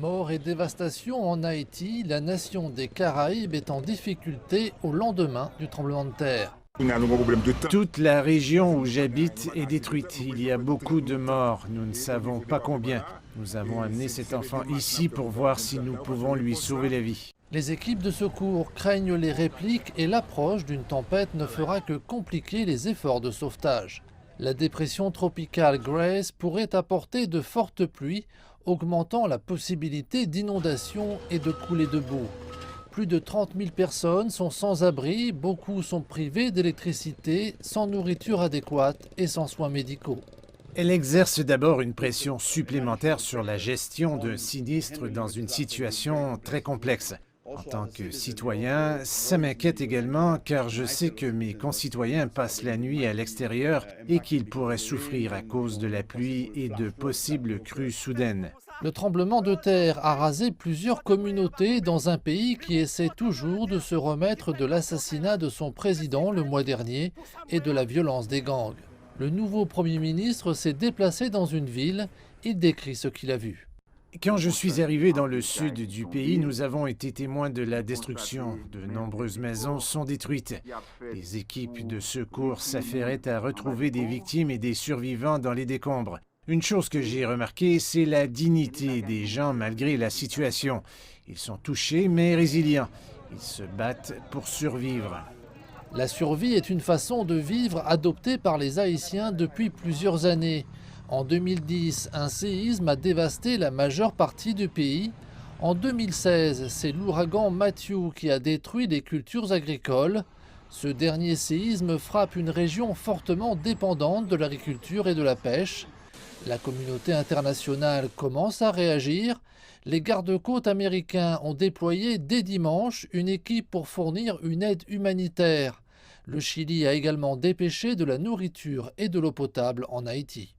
Mort et dévastation en Haïti, la nation des Caraïbes est en difficulté au lendemain du tremblement de terre. Toute la région où j'habite est détruite. Il y a beaucoup de morts. Nous ne savons pas combien. Nous avons amené cet enfant ici pour voir si nous pouvons lui sauver la vie. Les équipes de secours craignent les répliques et l'approche d'une tempête ne fera que compliquer les efforts de sauvetage. La dépression tropicale Grace pourrait apporter de fortes pluies, augmentant la possibilité d'inondations et de coulées de boue. Plus de 30 000 personnes sont sans abri, beaucoup sont privées d'électricité, sans nourriture adéquate et sans soins médicaux. Elle exerce d'abord une pression supplémentaire sur la gestion de sinistres dans une situation très complexe. En tant que citoyen, ça m'inquiète également car je sais que mes concitoyens passent la nuit à l'extérieur et qu'ils pourraient souffrir à cause de la pluie et de possibles crues soudaines. Le tremblement de terre a rasé plusieurs communautés dans un pays qui essaie toujours de se remettre de l'assassinat de son président le mois dernier et de la violence des gangs. Le nouveau Premier ministre s'est déplacé dans une ville, il décrit ce qu'il a vu. Quand je suis arrivé dans le sud du pays, nous avons été témoins de la destruction. De nombreuses maisons sont détruites. Les équipes de secours s'affairaient à retrouver des victimes et des survivants dans les décombres. Une chose que j'ai remarquée, c'est la dignité des gens malgré la situation. Ils sont touchés mais résilients. Ils se battent pour survivre. La survie est une façon de vivre adoptée par les Haïtiens depuis plusieurs années. En 2010, un séisme a dévasté la majeure partie du pays. En 2016, c'est l'ouragan Matthew qui a détruit les cultures agricoles. Ce dernier séisme frappe une région fortement dépendante de l'agriculture et de la pêche. La communauté internationale commence à réagir. Les gardes-côtes américains ont déployé dès dimanche une équipe pour fournir une aide humanitaire. Le Chili a également dépêché de la nourriture et de l'eau potable en Haïti.